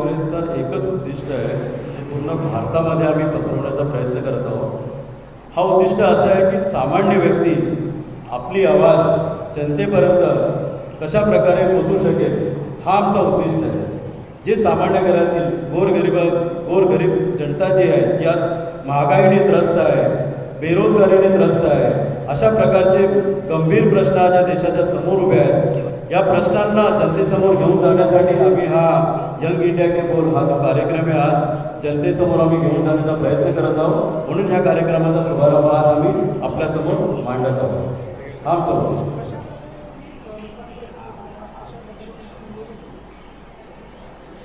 काँग्रेसचं एकच उद्दिष्ट आहे, जे पूर्ण भारतामध्ये आम्ही पसरवण्याचा प्रयत्न करत आहोत. हा उद्दिष्ट असं आहे की सामान्य व्यक्ती आपली आवाज जनतेपर्यंत कशा प्रकारे पोचू शकेल, हा आमचा उद्दिष्ट आहे. जे सामान्य घरातील गोरगरीब जनता जी आहे, ज्यात महागाईने त्रस्त आहे, बेरोजगारीने त्रस्त आहे, अशा प्रकारचे गंभीर प्रश्न आज या देशाच्या समोर उभे आहेत. या प्रश्नांना जनतेसमोर घेऊन जाण्यासाठी आम्ही हा यंग इंडिया के बोल हा जो कार्यक्रम आहे आज जनतेसमोर आम्ही घेऊन जाण्याचा प्रयत्न करत आहोत. म्हणून ह्या कार्यक्रमाचा शुभारंभ आज आम्ही आपल्यासमोर मांडत आहोत. हा आमचा उद्देश.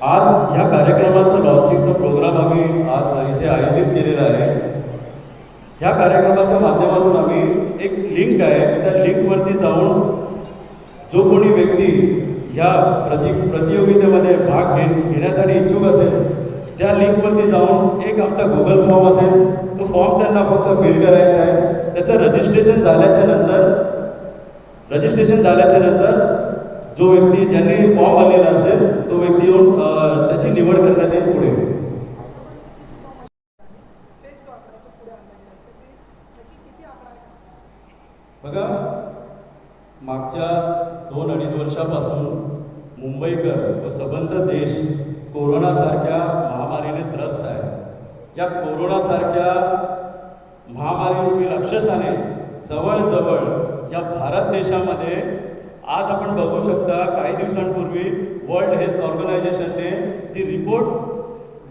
आज ह्या कार्यक्रमाचा लॉन्चिंगचा प्रोग्राम आम्ही आज इथे आयोजित केलेला आहे. ह्या कार्यक्रमाच्या माध्यमातून आम्ही एक लिंक आहे, त्या लिंकवरती जाऊन जो कोणी व्यक्ती ह्या प्रतियोगितेमध्ये भाग घेण्यासाठी इच्छुक असेल, त्या लिंकवरती जाऊन एक आमचा गुगल फॉर्म असेल, तो फॉर्म त्यांना फक्त फिल करायचा आहे. त्याचं रजिस्ट्रेशन झाल्याच्या नंतर जो व्यक्ती ज्यांनी फॉर्म भरलेला असेल तो व्यक्ती येऊन त्याची निवड करण्यात येईल पुढे. बघा, मागच्या 2-2.5 वर्षापासून मुंबईकर व संबंध देश कोरोनासारख्या महामारीने त्रस्त आहे. या कोरोनासारख्या महामारीरूपी राक्षसाने जवळजवळ या भारत देशामध्ये आज आपण बघू शकता, काही दिवसांपूर्वी वर्ल्ड हेल्थ ऑर्गनायझेशनने जी रिपोर्ट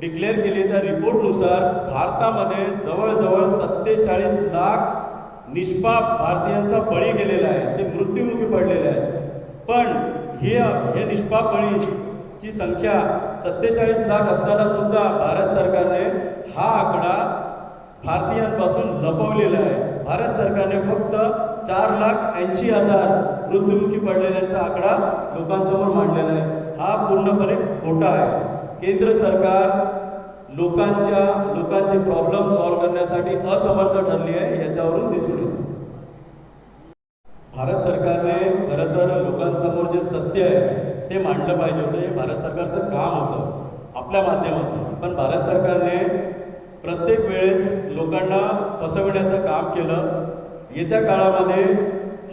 डिक्लेअर केली, त्या रिपोर्टनुसार भारतामध्ये जवळजवळ 47 लाख निष्पाप भारतीयांचा बळी गेलेला आहे, ते मृत्युमुखी पडलेले आहेत. पण हे निष्पाप बळीची संख्या 47 लाख असताना सुद्धा भारत सरकारने हा आकडा भारतीयांपासून लपवलेला आहे. भारत सरकारने फक्त 4,80,000 मृत्युमुखी पडलेल्यांचा आकडा लोकांसमोर मांडलेला आहे. हा पूर्णपणे खोटा आहे. केंद्र सरकार लोकांचे प्रॉब्लेम सॉल्व्ह करण्यासाठी असमर्थ ठरली आहे, याच्यावरून दिसून येतं. भारत सरकारने खरं तर लोकांसमोर जे सत्य आहे ते मांडलं पाहिजे होतं. हे भारत सरकारचं काम होतं आपल्या माध्यमातून. पण भारत सरकारने प्रत्येक वेळेस लोकांना फसवण्याचं काम केलं. येत्या काळामध्ये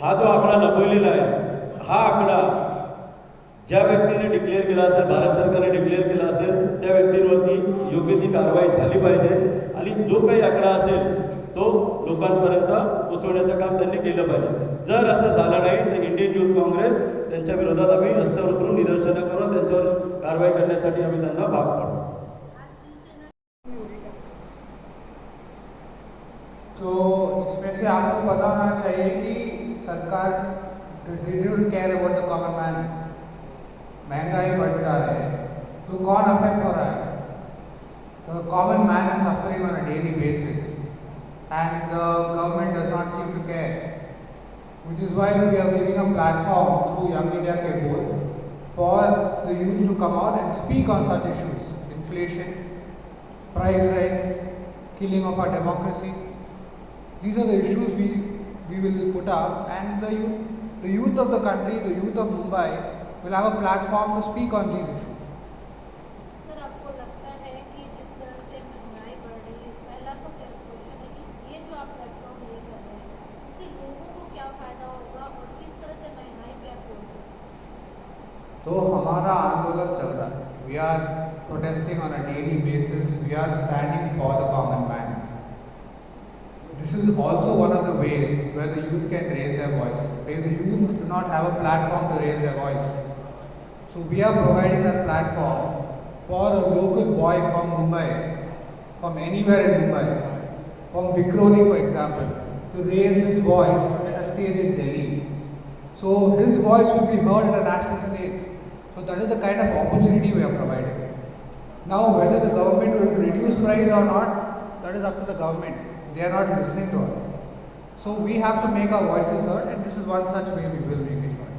हा जो आकडा लपवलेला आहे, हा आकडा ज्या व्यक्तीने डिक्लेअर केला असेल, भारत सरकारने डिक्लेअर केला असेल, त्या व्यक्तींवरती योग्य ती कारवाई झाली पाहिजे. आणि जो काही आकडा असेल तो लोकांपर्यंत पोचवण्याचं काम त्यांनी केलं पाहिजे. जर असं झालं नाही तर इंडियन यूथ काँग्रेस त्यांच्या विरोधात आम्ही रस्त्यावर उतरून निदर्शनं करून त्यांच्यावर कारवाई करण्यासाठी आम्ही त्यांना भाग पाडतो. तो इसमें से आपको पता होना चाहिए कि सरकार did care about the common man. महंगाई बढ़ रहा है तो कौन अफेक्ट हो रहा है? The common man is suffering on a daily basis and the government does not seem to care, which is why we are giving a platform through Young India के बोल for the youth to come out and speak on such issues: inflation, price rise, killing of our democracy. These are the issues we will put up, and the youth of the country, the youth of Mumbai will have a platform to speak on these issues. Sir, आपको लगता है कि जिस तरह से महंगाई बढ़ रही है, पहला तो क्या क्वेश्चन है कि ये जो आप प्लेटफॉर्म ले कर रहे हैं उससे लोगों को क्या फ़ायदा होगा और किस तरह से महंगाई पे आप रोक सकते? तो हमारा आंदोलन चल रहा है. We are protesting on a daily basis. We are standing for the common man. This is also one of the ways where the youth can raise their voice. Where the youth do not have a platform to raise their voice. So we are providing that platform for a local boy from Mumbai, from anywhere in Mumbai, from Vikhroli for example, to raise his voice at a stage in Delhi. So his voice will be heard at a national stage. So that is the kind of opportunity we are providing. Now whether the government will reduce price or not, that is up to the government. They are not listening to us. So we have to make our voices heard, and this is one such way we will make it heard.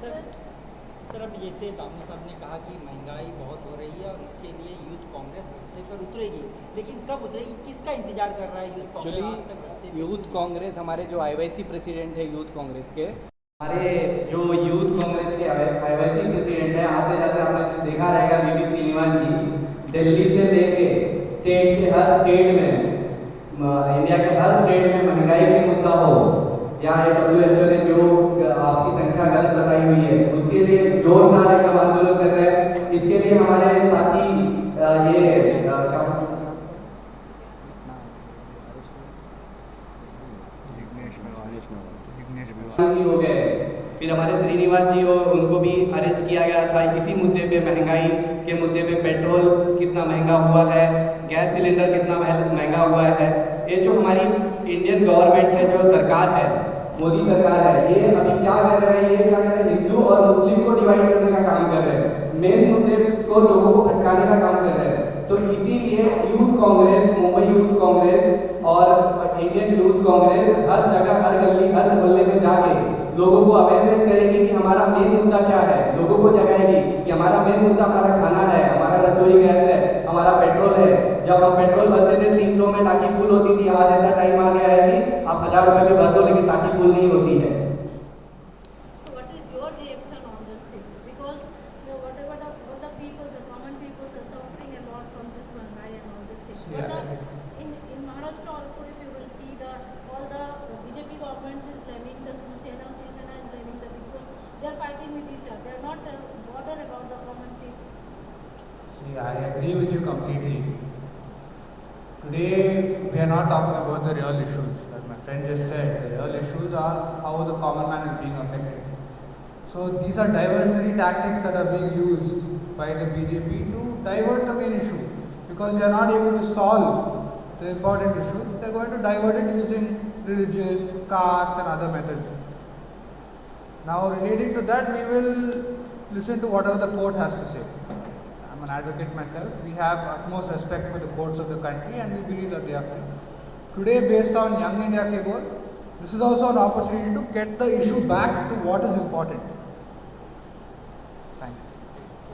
Sir, अब जैसे बाबू साहब ने कहा कि महंगाई बहुत हो रही है और इसके लिए यूथ कांग्रेस रस्ते पर उतरेगी, लेकिन कब उतरेगी, किसका इंतजार कर रहा है youth Congress? Actually youth Congress, हमारे जो आईवाईसी प्रेसिडेंट है यूथ कांग्रेस के, हमारे जो यूथ कांग्रेस के आईवाईसी प्रेसिडेंट है, आते जाते आपने देखा रहेगा स्टेट के हर स्टेट में इंडिया के हर स्टेट में महंगाई के मुद्दा हो, या WHO ने जो आपकी संख्या गलत बताई हुई है उसके लिए जोरदार एक हम आंदोलन कर रहे हैं। इसके लिए हमारे साथी जी हो गए, फिर हमारे श्रीनिवास जी हो, उनको भी अरेस्ट किया गया था इसी मुद्दे पे, महंगाई के मुद्दे पे। पेट्रोल कितना महंगा हुआ है, गैस सिलेंडर कितना महंगा हुआ है। ये जो हमारी इंडियन गवर्नमेंट है, जो सरकार है, मोदी सरकार है, ये अभी क्या कर रहे हैं, ये क्या कर रहे हैं, हिंदू और मुस्लिम को डिवाइड करने का काम कर रहे हैं, मेन मुद्दे को लोगों को भटकाने का काम कर रहे हैं। तो इसीलिए यूथ कांग्रेस, मुंबई यूथ कांग्रेस और इंडियन यूथ कांग्रेस हर जगह, हर गली, हर मोहल्ले में जाके लोगों को अवेयरनेस करेगी कि हमारा मेन मुद्दा क्या है, लोगों को जगाएगी कि हमारा मेन मुद्दा हमारा खाना है, हमारा रसोई गैस है, हमारा पेट्रोल है। जब हम पेट्रोल भरते थे 300 में टाकी फुल होती थी, आज ऐसा टाइम आ गया है कि आप 1000 रुपये भी भर दो लेकिन टाकी फुल नहीं होती है। So what is your reaction on this thing? Because whatever the people, the common people are suffering a lot from this Mahanga and all these things. Yeah. But in Maharashtra also, if you will see all the BJP government is blaming the Shiv Sena is blaming the people. They are fighting with each other. They are not bothered about the common people. See, I agree with you completely. Today, we are not talking about the real issues. As my friend just said, the real issues are how the common man is being affected. So, these are diversionary tactics that are being used by the BJP to divert the main issue. Because they are not able to solve the important issue, they are going to divert it using religion, caste and other methods. Now, relating to that, we will listen to whatever the court has to say. I'm an advocate myself. We have utmost respect for the courts of the country and we believe that they are free. Today, based on Young India Cable, this is also an opportunity to get the issue back to what is important.